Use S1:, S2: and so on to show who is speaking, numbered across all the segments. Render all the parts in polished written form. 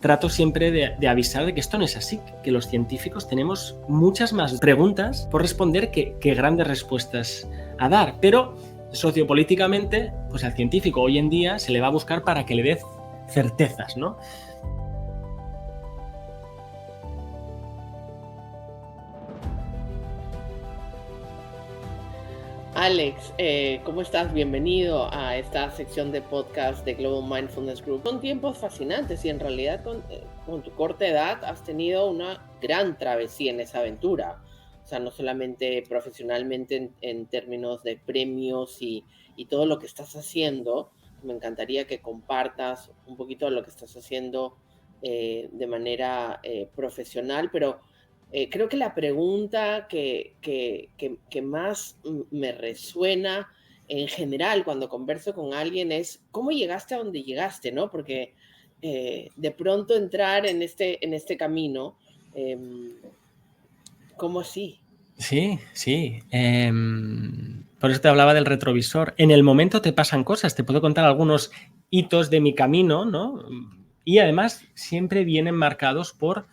S1: trato siempre de avisar de que esto no es así, que los científicos tenemos muchas más preguntas por responder que grandes respuestas a dar, pero sociopolíticamente, pues al científico hoy en día se le va a buscar para que le dé certezas, ¿no?
S2: Alex, ¿cómo estás? Bienvenido a esta sección de podcast de Global Mindfulness Group. Son tiempos fascinantes y en realidad con tu corta edad has tenido una gran travesía en esa aventura. O sea, no solamente profesionalmente en términos de premios y todo lo que estás haciendo. Me encantaría que compartas un poquito de lo que estás haciendo de manera profesional, pero creo que la pregunta que más me resuena en general cuando converso con alguien es ¿cómo llegaste a donde llegaste? ¿No? Porque de pronto entrar en este camino, ¿cómo así?
S1: Sí. Por eso te hablaba del retrovisor. En el momento te pasan cosas, te puedo contar algunos hitos de mi camino, ¿no? Y además siempre vienen marcados por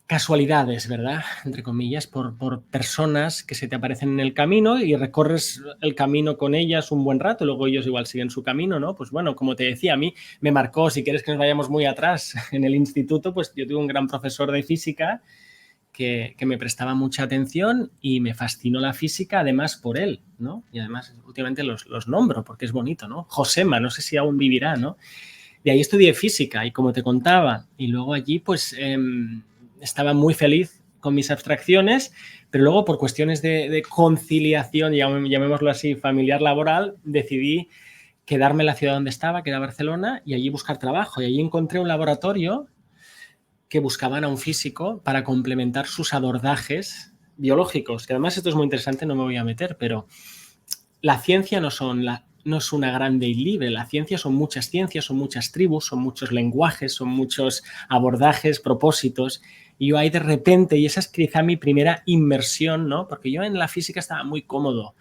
S1: casualidades, ¿verdad? Entre comillas, por personas que se te aparecen en el camino y recorres el camino con ellas un buen rato, luego ellos igual siguen su camino, ¿no? Pues bueno, como te decía, a mí me marcó, si quieres que nos vayamos muy atrás, en el instituto, pues yo tuve un gran profesor de física que me prestaba mucha atención y me fascinó la física, además por él, ¿no? Y además últimamente los nombro porque es bonito, ¿no? Josema, no sé si aún vivirá, ¿no? De ahí estudié física y como te contaba, y luego allí pues estaba muy feliz con mis abstracciones, pero luego por cuestiones de conciliación, llamémoslo así, familiar-laboral, decidí quedarme en la ciudad donde estaba, que era Barcelona, y allí buscar trabajo. Y allí encontré un laboratorio que buscaban a un físico para complementar sus abordajes biológicos, que además esto es muy interesante, no me voy a meter, pero la ciencia no es una grande y libre, la ciencia son muchas ciencias, son muchas tribus, son muchos lenguajes, son muchos abordajes, propósitos, y yo ahí de repente, y esa es quizá mi primera inmersión, ¿no? Porque yo en la física estaba muy cómodo,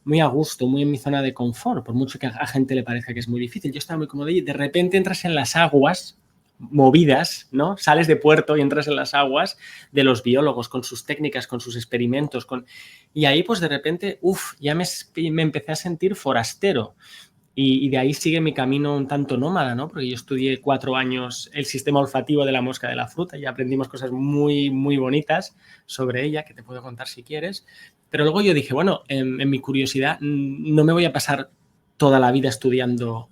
S1: muy a gusto, muy en mi zona de confort, por mucho que a gente le parezca que es muy difícil, yo estaba muy cómodo y de repente entras en las aguas movidas, ¿no? Sales de puerto y entras en las aguas de los biólogos con sus técnicas, con sus experimentos, y ahí pues de repente, ya me empecé a sentir forastero. Y de ahí sigue mi camino un tanto nómada, ¿no? Porque yo estudié 4 años el sistema olfativo de la mosca de la fruta y aprendimos cosas muy, muy bonitas sobre ella, que te puedo contar si quieres. Pero luego yo dije, bueno, en mi curiosidad no me voy a pasar toda la vida estudiando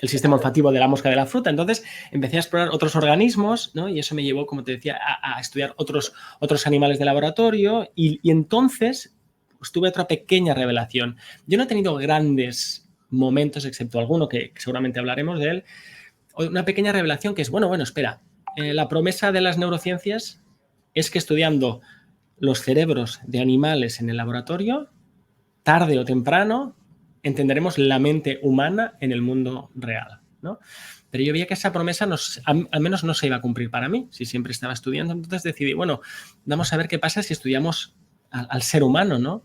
S1: el sistema olfativo de la mosca de la fruta. Entonces empecé a explorar otros organismos, ¿no? Y eso me llevó, como te decía, a estudiar otros animales de laboratorio y entonces pues, tuve otra pequeña revelación. Yo no he tenido grandes momentos, excepto alguno que seguramente hablaremos de él, una pequeña revelación que es, bueno, espera, la promesa de las neurociencias es que estudiando los cerebros de animales en el laboratorio, tarde o temprano, entenderemos la mente humana en el mundo real, ¿no? Pero yo veía que esa promesa al menos no se iba a cumplir para mí, si siempre estaba estudiando. Entonces decidí, bueno, vamos a ver qué pasa si estudiamos al ser humano, ¿no?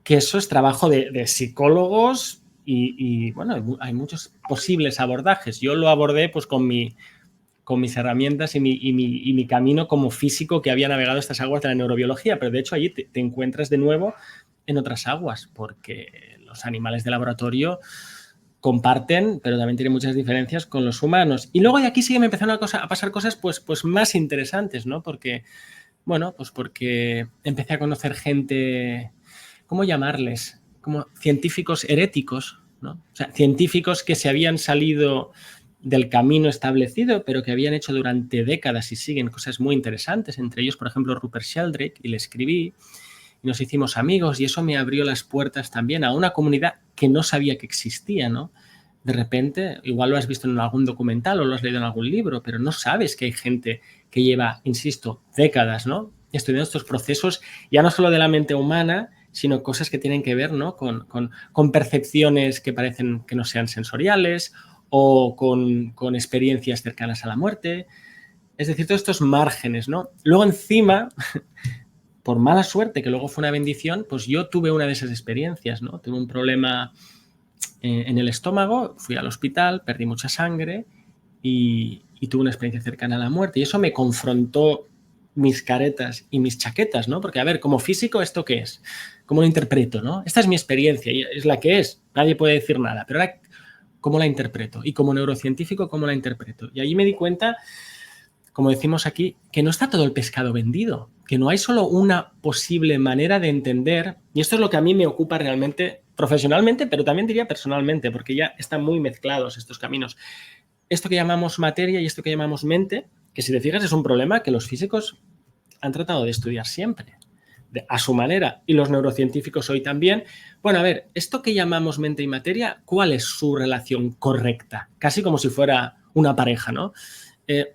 S1: Que eso es trabajo de psicólogos y bueno, hay muchos posibles abordajes. Yo lo abordé pues con mis herramientas y mi camino como físico que había navegado estas aguas de la neurobiología, pero de hecho allí te encuentras de nuevo en otras aguas, porque los animales de laboratorio comparten, pero también tienen muchas diferencias con los humanos. Y luego de aquí sí que me empezaron a pasar cosas pues más interesantes, ¿no? Porque, bueno, pues porque empecé a conocer gente, ¿cómo llamarles? Como científicos heréticos, ¿no? O sea, científicos que se habían salido del camino establecido, pero que habían hecho durante décadas y siguen cosas muy interesantes, entre ellos, por ejemplo, Rupert Sheldrake, y le escribí, y nos hicimos amigos, y eso me abrió las puertas también a una comunidad que no sabía que existía, ¿no? De repente, igual lo has visto en algún documental o lo has leído en algún libro, pero no sabes que hay gente que lleva, insisto, décadas, ¿no? Estudiando estos procesos, ya no solo de la mente humana, sino cosas que tienen que ver, ¿no? con percepciones que parecen que no sean sensoriales o con experiencias cercanas a la muerte. Es decir, todos estos márgenes, ¿no? Luego encima, por mala suerte, que luego fue una bendición, pues yo tuve una de esas experiencias, ¿no? Tuve un problema en el estómago, fui al hospital, perdí mucha sangre y y tuve una experiencia cercana a la muerte. Y eso me confrontó mis caretas y mis chaquetas, ¿no? Porque, a ver, como físico, ¿esto qué es? ¿Cómo lo interpreto, no? Esta es mi experiencia y es la que es. Nadie puede decir nada. Pero ahora, ¿cómo la interpreto? Y como neurocientífico, ¿cómo la interpreto? Y allí me di cuenta, como decimos aquí, que no está todo el pescado vendido, que no hay solo una posible manera de entender, y esto es lo que a mí me ocupa realmente profesionalmente, pero también diría personalmente, porque ya están muy mezclados estos caminos. Esto que llamamos materia y esto que llamamos mente, que si te fijas es un problema que los físicos han tratado de estudiar siempre, a su manera, y los neurocientíficos hoy también. Bueno, a ver, esto que llamamos mente y materia, ¿cuál es su relación correcta? Casi como si fuera una pareja, ¿no?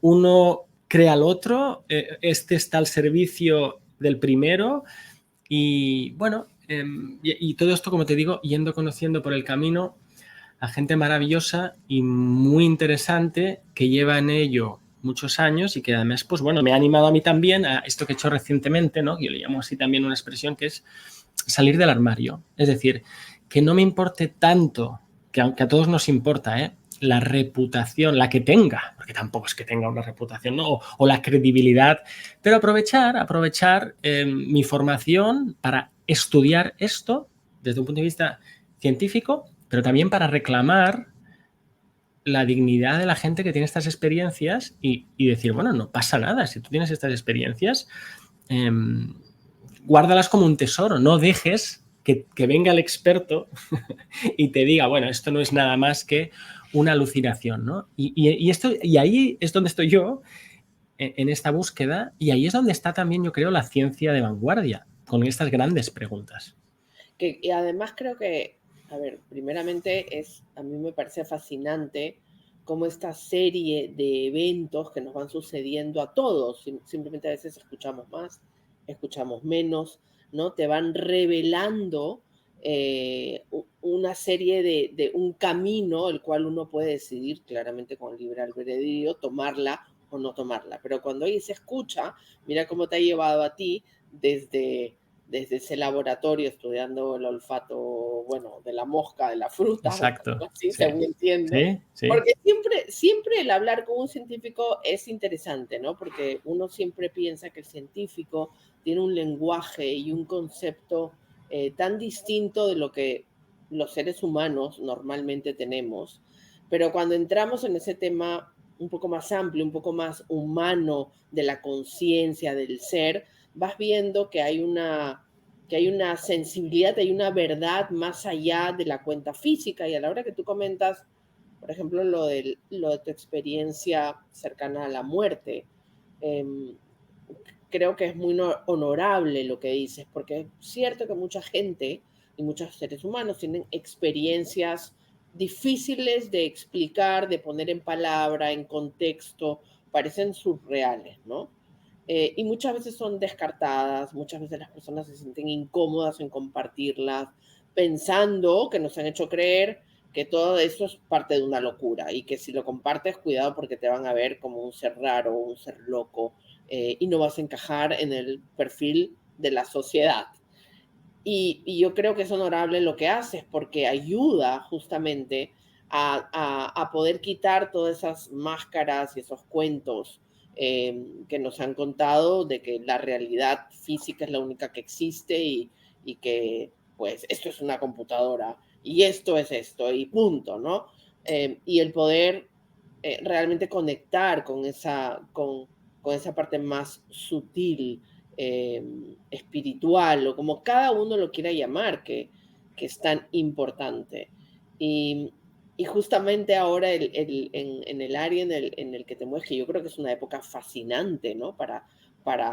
S1: Uno crea al otro, este está al servicio del primero y bueno, y todo esto, como te digo, yendo conociendo por el camino a gente maravillosa y muy interesante que lleva en ello muchos años y que además, pues bueno, me ha animado a mí también a esto que he hecho recientemente, ¿no? Yo le llamo así también una expresión que es salir del armario. Es decir, que no me importe tanto, que aunque a todos nos importa, la reputación, la que tenga, porque tampoco es que tenga una reputación, ¿no? O la credibilidad, pero aprovechar mi formación para estudiar esto desde un punto de vista científico, pero también para reclamar la dignidad de la gente que tiene estas experiencias y decir, bueno, no pasa nada, si tú tienes estas experiencias, eh, guárdalas como un tesoro, no dejes que venga el experto y te diga, bueno, esto no es nada más que una alucinación, ¿no? Y ahí es donde estoy yo, en esta búsqueda, y ahí es donde está también, yo creo, la ciencia de vanguardia, con estas grandes preguntas.
S2: Y además creo que, a ver, primeramente a mí me parece fascinante cómo esta serie de eventos que nos van sucediendo a todos, simplemente a veces escuchamos más, escuchamos menos, ¿no? Te van revelando una serie de un camino el cual uno puede decidir claramente con libre albedrío tomarla o no tomarla. Pero cuando ahí se escucha, mira cómo te ha llevado a ti desde ese laboratorio estudiando el olfato, bueno, de la mosca, de la fruta,
S1: Exacto.
S2: así
S1: Sí.
S2: según entiendo.
S1: Sí, sí.
S2: Porque siempre el hablar con un científico es interesante, ¿no? Porque uno siempre piensa que el científico tiene un lenguaje y un concepto tan distinto de lo que los seres humanos normalmente tenemos. Pero cuando entramos en ese tema un poco más amplio, un poco más humano de la conciencia, del ser, vas viendo que hay una sensibilidad, hay una verdad más allá de la cuenta física. Y a la hora que tú comentas, por ejemplo, lo de tu experiencia cercana a la muerte, eh, creo que es muy honorable lo que dices, porque es cierto que mucha gente y muchos seres humanos tienen experiencias difíciles de explicar, de poner en palabra, en contexto, parecen surreales, ¿no? Y muchas veces son descartadas, muchas veces las personas se sienten incómodas en compartirlas, pensando que nos han hecho creer que todo eso es parte de una locura y que si lo compartes, cuidado porque te van a ver como un ser raro, un ser loco, y no vas a encajar en el perfil de la sociedad. Y yo creo que es honorable lo que haces porque ayuda justamente a poder quitar todas esas máscaras y esos cuentos que nos han contado de que la realidad física es la única que existe y que pues esto es una computadora y esto es esto y punto, ¿no? Y el poder realmente conectar con esa parte más sutil, espiritual o como cada uno lo quiera llamar, que es tan importante. Y, y justamente ahora en el área en el que te mueves, que yo creo que es una época fascinante, ¿no?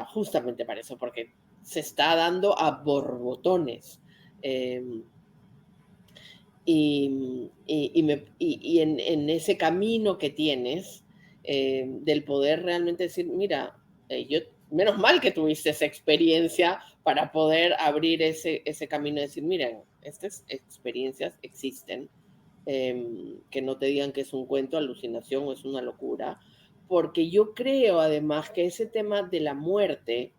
S2: Justamente para eso, porque se está dando a borbotones. Eh, en ese camino que tienes del poder realmente decir, mira, menos mal que tuviste esa experiencia para poder abrir ese camino y decir, miren, estas experiencias existen, que no te digan que es un cuento, alucinación o es una locura, porque yo creo además que ese tema de la muerte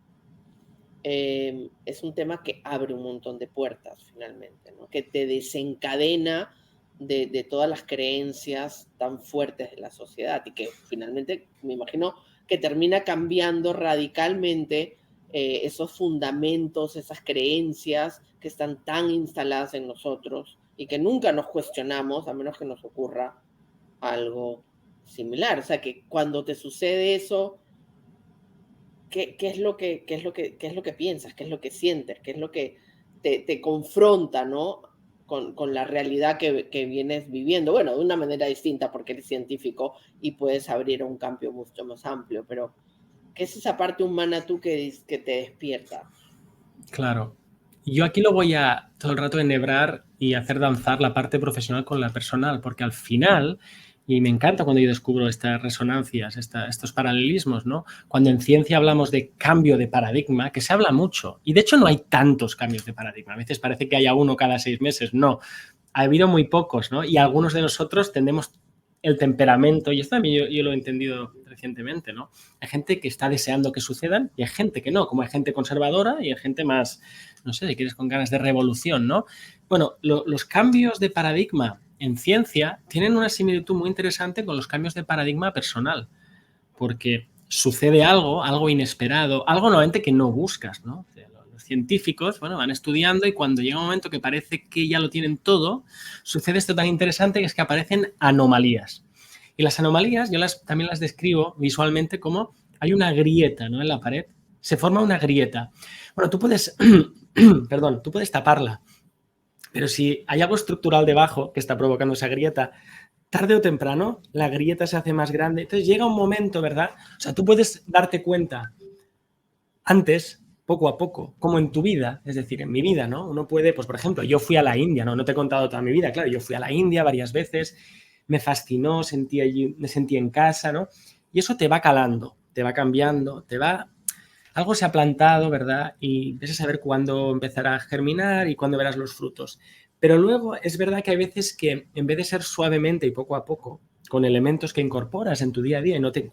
S2: es un tema que abre un montón de puertas finalmente, ¿no? Que te desencadena de todas las creencias tan fuertes de la sociedad y que finalmente me imagino que termina cambiando radicalmente esos fundamentos, esas creencias que están tan instaladas en nosotros y que nunca nos cuestionamos a menos que nos ocurra algo similar. O sea, que cuando te sucede eso, ¿qué es lo que, qué es lo que piensas? ¿Qué es lo que sientes? ¿Qué es lo que te confronta, ¿no? Con la realidad que vienes viviendo. Bueno, de una manera distinta porque eres científico y puedes abrir un campo mucho más amplio, pero ¿qué es esa parte humana tú que te despierta?
S1: Claro. Yo aquí lo voy a todo el rato enhebrar y hacer danzar la parte profesional con la personal, porque al final, y me encanta cuando yo descubro estas resonancias, estos paralelismos, ¿no? Cuando en ciencia hablamos de cambio de paradigma, que se habla mucho, y de hecho no hay tantos cambios de paradigma, a veces parece que haya uno cada 6 meses, no, ha habido muy pocos, ¿no? Y algunos de nosotros tendemos el temperamento, y esto también yo lo he entendido recientemente, ¿no? Hay gente que está deseando que sucedan y hay gente que no, como hay gente conservadora y hay gente más, no sé, si quieres, con ganas de revolución, ¿no? Bueno, los cambios de paradigma en ciencia tienen una similitud muy interesante con los cambios de paradigma personal, porque sucede algo inesperado, algo nuevamente que no buscas, ¿no? O sea, los científicos, bueno, van estudiando y cuando llega un momento que parece que ya lo tienen todo, sucede esto tan interesante que es que aparecen anomalías. Y las anomalías yo también las describo visualmente como hay una grieta, ¿no? En la pared. Se forma una grieta. Bueno, tú puedes, perdón, tú puedes taparla, pero si hay algo estructural debajo que está provocando esa grieta, tarde o temprano la grieta se hace más grande. Entonces llega un momento, ¿verdad? O sea, tú puedes darte cuenta antes, poco a poco, como en tu vida, es decir, en mi vida, ¿no? Uno puede, pues por ejemplo, yo fui a la India, ¿no? No te he contado toda mi vida, claro, yo fui a la India varias veces, me fascinó, me sentí en casa, ¿no? Y eso te va calando, te va cambiando, algo se ha plantado, ¿verdad? Y ves a saber cuándo empezará a germinar y cuándo verás los frutos. Pero luego es verdad que hay veces que en vez de ser suavemente y poco a poco, con elementos que incorporas en tu día a día y no te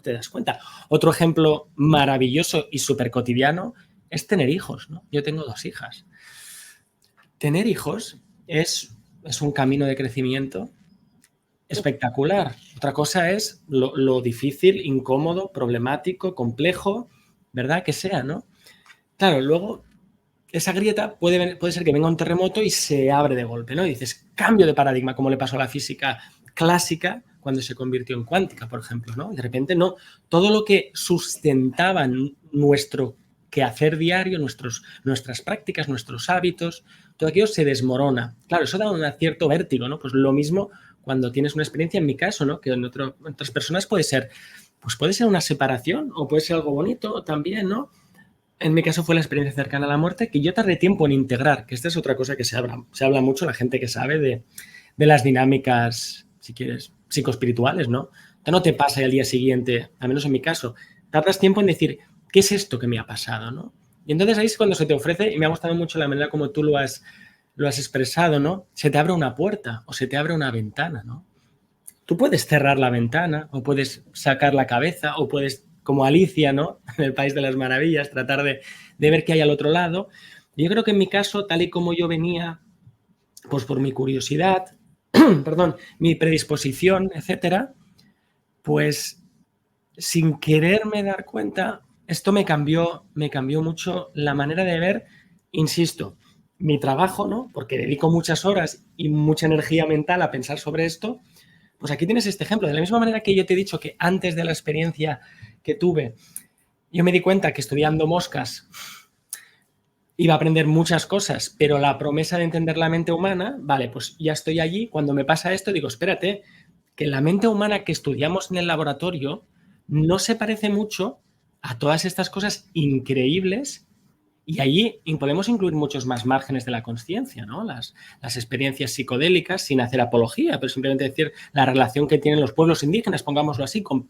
S1: das cuenta. Otro ejemplo maravilloso y súper cotidiano es tener hijos, ¿no? Yo tengo 2 hijas. Tener hijos es un camino de crecimiento espectacular. Otra cosa es lo difícil, incómodo, problemático, complejo, ¿verdad? Que sea, ¿no? Claro, luego esa grieta puede ser que venga un terremoto y se abre de golpe, ¿no? Y dices, cambio de paradigma, como le pasó a la física clásica cuando se convirtió en cuántica, por ejemplo, ¿no? Y de repente, no, todo lo que sustentaba nuestro quehacer diario, nuestras prácticas, nuestros hábitos, todo aquello se desmorona. Claro, eso da un cierto vértigo, ¿no? Pues lo mismo cuando tienes una experiencia, en mi caso, ¿no? Que en otras personas puede ser una separación o puede ser algo bonito también, ¿no? En mi caso fue la experiencia cercana a la muerte que yo tardé tiempo en integrar, que esta es otra cosa que se habla mucho, la gente que sabe de las dinámicas, si quieres, psicoespirituales, ¿no? No te pasa y al día siguiente, al menos en mi caso, tardas tiempo en decir, ¿qué es esto que me ha pasado, no? Y entonces ahí es cuando se te ofrece, y me ha gustado mucho la manera como tú lo has expresado, ¿no? Se te abre una puerta o se te abre una ventana, ¿no? Tú puedes cerrar la ventana o puedes sacar la cabeza o puedes, como Alicia, ¿no? En el País de las Maravillas, tratar de ver qué hay al otro lado. Yo creo que en mi caso, tal y como yo venía, pues por mi curiosidad, perdón, mi predisposición, etcétera, pues sin quererme dar cuenta, esto me cambió mucho la manera de ver, insisto, mi trabajo, ¿no? Porque dedico muchas horas y mucha energía mental a pensar sobre esto. Pues aquí tienes este ejemplo. De la misma manera que yo te he dicho que antes de la experiencia que tuve, yo me di cuenta que estudiando moscas iba a aprender muchas cosas, pero la promesa de entender la mente humana, vale, pues ya estoy allí. Cuando me pasa esto, digo, espérate, que la mente humana que estudiamos en el laboratorio no se parece mucho a todas estas cosas increíbles. Y allí podemos incluir muchos más márgenes de la conciencia, ¿no? Las experiencias psicodélicas, sin hacer apología, pero simplemente decir la relación que tienen los pueblos indígenas, pongámoslo así, con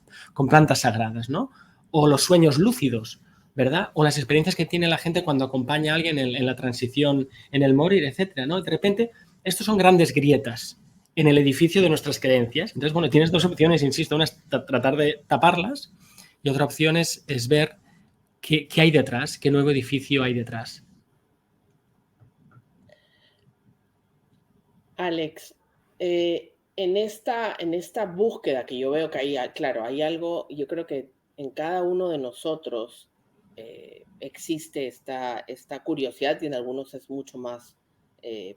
S1: plantas sagradas, ¿no? O los sueños lúcidos, ¿verdad? O las experiencias que tiene la gente cuando acompaña a alguien en la transición, en el morir, etcétera, ¿no? De repente, estos son grandes grietas en el edificio de nuestras creencias. Entonces, bueno, tienes 2 opciones, insisto. Una es tratar de taparlas y otra opción es ver ¿qué hay detrás? ¿Qué nuevo edificio hay detrás?
S2: Alex, En esta búsqueda que yo veo que hay, claro, hay algo, yo creo que en cada uno de nosotros existe esta curiosidad y en algunos es mucho más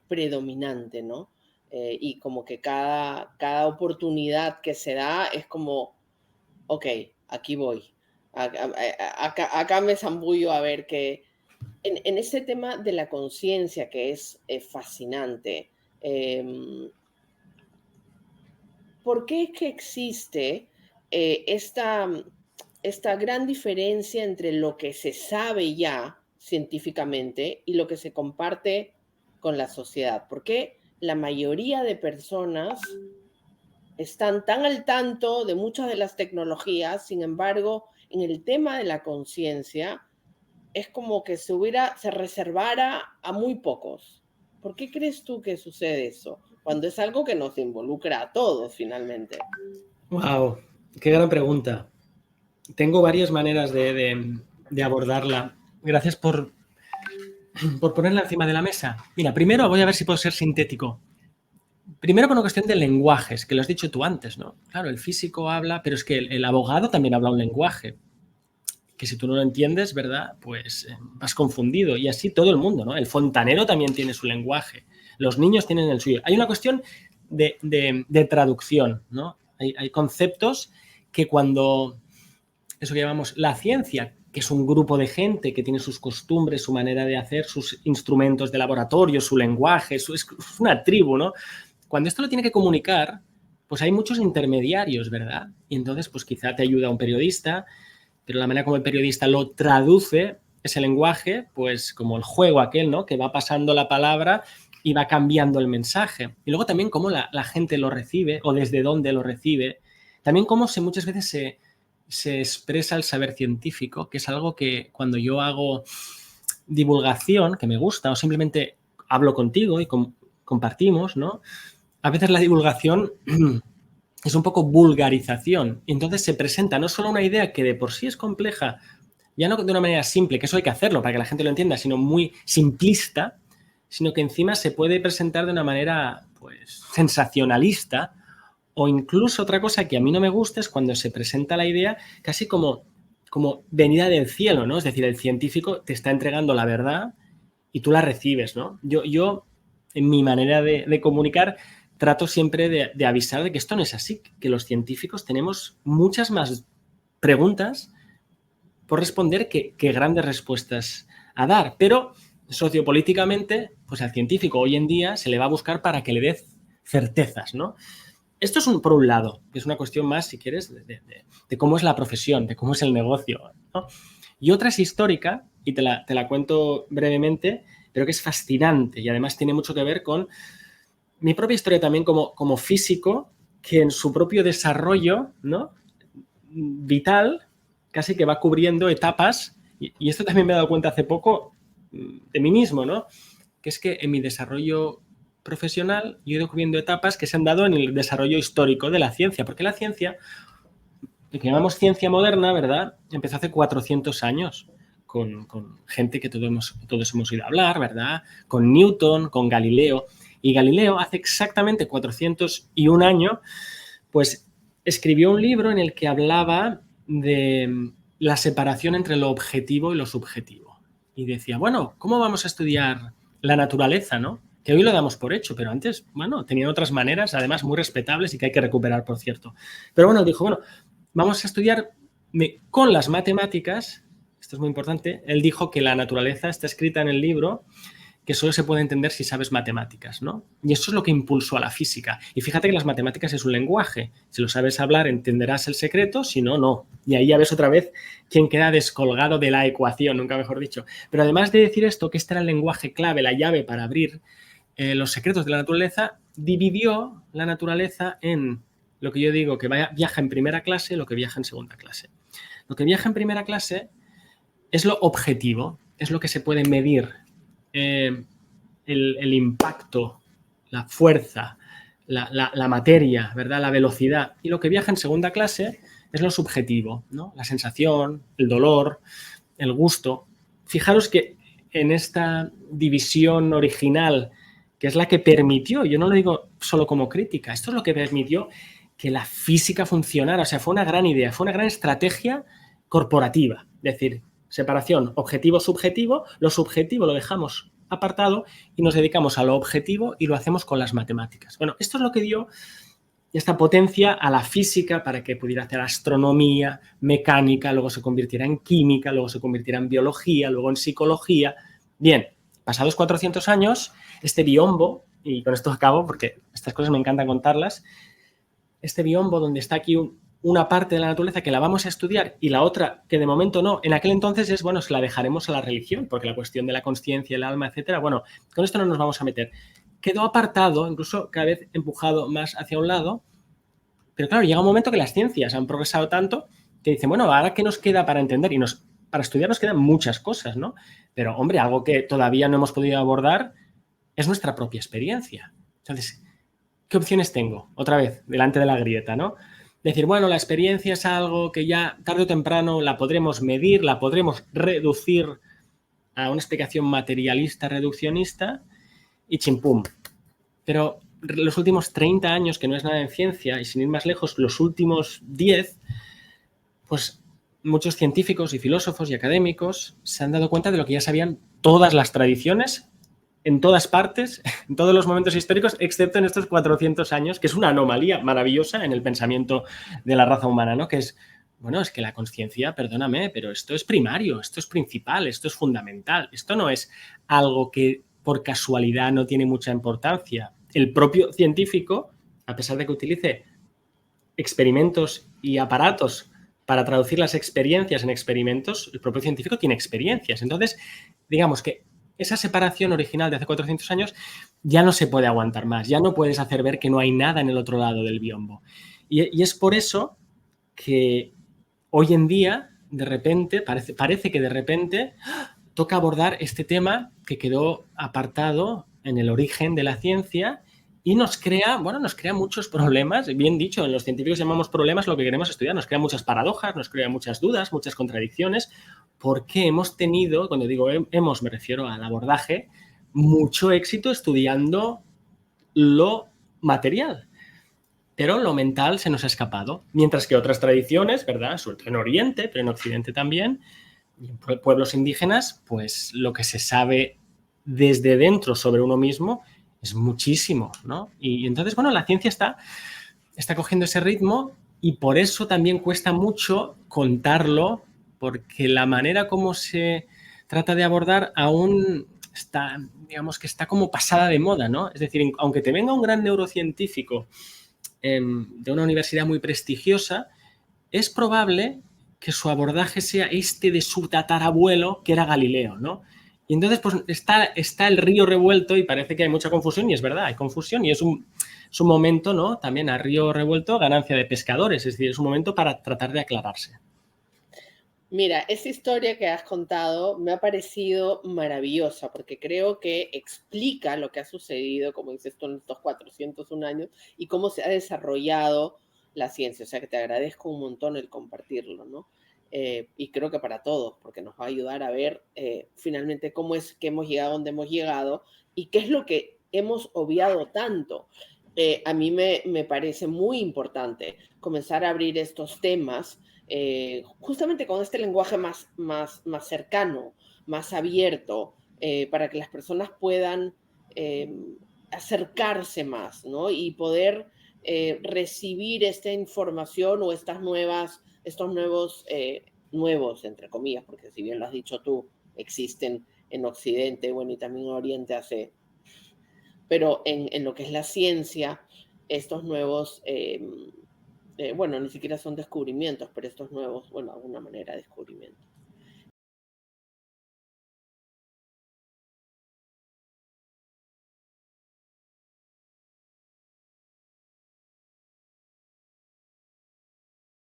S2: predominante, ¿no? Y como que cada oportunidad que se da es como, ok, aquí voy, acá me zambullo a ver qué. En ese tema de la conciencia que es fascinante, ¿por qué es que existe esta gran diferencia entre lo que se sabe ya científicamente y lo que se comparte con la sociedad? ¿Por qué la mayoría de personas están tan al tanto de muchas de las tecnologías, sin embargo, en el tema de la conciencia, es como que se reservara a muy pocos? ¿Por qué crees tú que sucede eso? Cuando es algo que nos involucra a todos finalmente.
S1: Wow, qué gran pregunta. Tengo varias maneras de abordarla. Gracias por ponerla encima de la mesa. Mira, primero voy a ver si puedo ser sintético. Primero por una cuestión de lenguajes, que lo has dicho tú antes, ¿no? Claro, el físico habla, pero es que el abogado también habla un lenguaje, que si tú no lo entiendes, ¿verdad? Pues vas confundido. Y así todo el mundo, ¿no? El fontanero también tiene su lenguaje. Los niños tienen el suyo. Hay una cuestión de traducción, ¿no? Hay conceptos que cuando eso que llamamos la ciencia, que es un grupo de gente que tiene sus costumbres, su manera de hacer, sus instrumentos de laboratorio, su lenguaje, es una tribu, ¿no? Cuando esto lo tiene que comunicar, pues hay muchos intermediarios, ¿verdad? Y entonces, pues quizá te ayuda un periodista, pero la manera como el periodista lo traduce, ese lenguaje, pues como el juego aquel, ¿no? Que va pasando la palabra y va cambiando el mensaje. Y luego también cómo la gente lo recibe o desde dónde lo recibe. También cómo muchas veces se expresa el saber científico, que es algo que cuando yo hago divulgación, que me gusta, o simplemente hablo contigo y compartimos, ¿no? A veces la divulgación es un poco vulgarización. Y entonces se presenta no solo una idea que de por sí es compleja, ya no de una manera simple, que eso hay que hacerlo para que la gente lo entienda, sino muy simplista, sino que encima se puede presentar de una manera pues sensacionalista. O incluso otra cosa que a mí no me gusta es cuando se presenta la idea casi como venida del cielo, ¿no? Es decir, el científico te está entregando la verdad y tú la recibes, ¿no? Yo en mi manera de comunicar, trato siempre de avisar de que esto no es así, que los científicos tenemos muchas más preguntas por responder que grandes respuestas a dar. Pero sociopolíticamente, pues al científico hoy en día se le va a buscar para que le dé certezas, ¿no? Esto es por un lado, que es una cuestión más, si quieres, de cómo es la profesión, de cómo es el negocio, ¿no? Y otra es histórica, y te la cuento brevemente, pero que es fascinante y además tiene mucho que ver con mi propia historia también como físico, que en su propio desarrollo, ¿no? Vital, casi que va cubriendo etapas, y esto también me he dado cuenta hace poco de mí mismo, ¿no? Que es que en mi desarrollo profesional yo he ido cubriendo etapas que se han dado en el desarrollo histórico de la ciencia, porque la ciencia, lo que llamamos ciencia moderna, ¿verdad? Empezó hace 400 años con gente que todos hemos oído hablar, ¿verdad? Con Newton, con Galileo. Y Galileo hace exactamente 401 años, pues escribió un libro en el que hablaba de la separación entre lo objetivo y lo subjetivo. Y decía, bueno, ¿cómo vamos a estudiar la naturaleza, no? Que hoy lo damos por hecho, pero antes, bueno, tenían otras maneras, además muy respetables y que hay que recuperar, por cierto. Pero bueno, dijo, bueno, vamos a estudiar con las matemáticas, esto es muy importante, él dijo que la naturaleza está escrita en el libro que solo se puede entender si sabes matemáticas, ¿no? Y eso es lo que impulsó a la física. Y fíjate que las matemáticas es un lenguaje. Si lo sabes hablar, entenderás el secreto, si no, no. Y ahí ya ves otra vez quién queda descolgado de la ecuación, nunca mejor dicho. Pero además de decir esto, que este era el lenguaje clave, la llave para abrir los secretos de la naturaleza, dividió la naturaleza en lo que yo digo que viaja en primera clase y lo que viaja en segunda clase. Lo que viaja en primera clase es lo objetivo, es lo que se puede medir. El impacto, la fuerza, la materia, ¿verdad? La velocidad. Y lo que viaja en segunda clase es lo subjetivo, ¿no? La sensación, el dolor, el gusto. Fijaros que en esta división original que es la que permitió, yo no lo digo solo como crítica, esto es lo que permitió que la física funcionara. O sea, fue una gran idea, fue una gran estrategia corporativa. Es decir, separación objetivo-subjetivo, lo subjetivo lo dejamos apartado y nos dedicamos a lo objetivo y lo hacemos con las matemáticas. Bueno, esto es lo que dio esta potencia a la física para que pudiera hacer astronomía, mecánica, luego se convirtiera en química, luego se convirtiera en biología, luego en psicología. Bien, pasados 400 años, este biombo, y con esto acabo porque estas cosas me encanta contarlas, este biombo donde está aquí una parte de la naturaleza que la vamos a estudiar y la otra que de momento no, en aquel entonces es, bueno, se la dejaremos a la religión, porque la cuestión de la consciencia, el alma, etcétera, bueno, con esto no nos vamos a meter. Quedó apartado, incluso cada vez empujado más hacia un lado, pero claro, llega un momento que las ciencias han progresado tanto que dicen, bueno, ¿ahora qué nos queda para entender? Y para estudiar nos quedan muchas cosas, ¿no? Pero, hombre, algo que todavía no hemos podido abordar es nuestra propia experiencia. Entonces, ¿qué opciones tengo? Otra vez, delante de la grieta, ¿no? Decir, bueno, la experiencia es algo que ya tarde o temprano la podremos medir, la podremos reducir a una explicación materialista, reduccionista y chimpum. Pero los últimos 30 años, que no es nada en ciencia, y sin ir más lejos, los últimos 10, pues muchos científicos y filósofos y académicos se han dado cuenta de lo que ya sabían todas las tradiciones, en todas partes, en todos los momentos históricos, excepto en estos 400 años, que es una anomalía maravillosa en el pensamiento de la raza humana, ¿no? Que es, bueno, es que la conciencia, perdóname, pero esto es primario, esto es principal, esto es fundamental, esto no es algo que por casualidad no tiene mucha importancia. El propio científico, a pesar de que utilice experimentos y aparatos para traducir las experiencias en experimentos, el propio científico tiene experiencias. Entonces, digamos que esa separación original de hace 400 años ya no se puede aguantar más, ya no puedes hacer ver que no hay nada en el otro lado del biombo. Y es por eso que hoy en día, de repente, parece que de repente toca abordar este tema que quedó apartado en el origen de la ciencia y nos crea muchos problemas. Bien dicho, en los científicos llamamos problemas lo que queremos estudiar, nos crea muchas paradojas, nos crea muchas dudas, muchas contradicciones, porque hemos tenido, cuando digo hemos, me refiero al abordaje, mucho éxito estudiando lo material. Pero lo mental se nos ha escapado. Mientras que otras tradiciones, ¿verdad? Sobre todo en Oriente, pero en Occidente también, y en pueblos indígenas, pues lo que se sabe desde dentro sobre uno mismo es muchísimo, ¿no? Y entonces, bueno, la ciencia está cogiendo ese ritmo y por eso también cuesta mucho contarlo, porque la manera como se trata de abordar aún está, digamos que está como pasada de moda, ¿no? Es decir, aunque te venga un gran neurocientífico de una universidad muy prestigiosa, es probable que su abordaje sea este de su tatarabuelo, que era Galileo, ¿no? Y entonces, pues está el río revuelto y parece que hay mucha confusión, y es verdad, hay confusión, y es un momento, ¿no? También a río revuelto, ganancia de pescadores, es decir, es un momento para tratar de aclararse.
S2: Mira, esa historia que has contado me ha parecido maravillosa porque creo que explica lo que ha sucedido, como dices tú, en estos 401 años y cómo se ha desarrollado la ciencia. O sea, que te agradezco un montón el compartirlo, ¿no? Y creo que para todos, porque nos va a ayudar a ver finalmente cómo es que hemos llegado a donde hemos llegado y qué es lo que hemos obviado tanto. A mí me parece muy importante comenzar a abrir estos temas justamente con este lenguaje más cercano, más abierto, para que las personas puedan acercarse más, ¿no? Y poder recibir esta información o estos nuevos, entre comillas, porque si bien lo has dicho tú, existen en Occidente, bueno, y también en Oriente pero en lo que es la ciencia, estos nuevos bueno, ni siquiera son descubrimientos, pero estos nuevos, bueno, de alguna manera descubrimientos.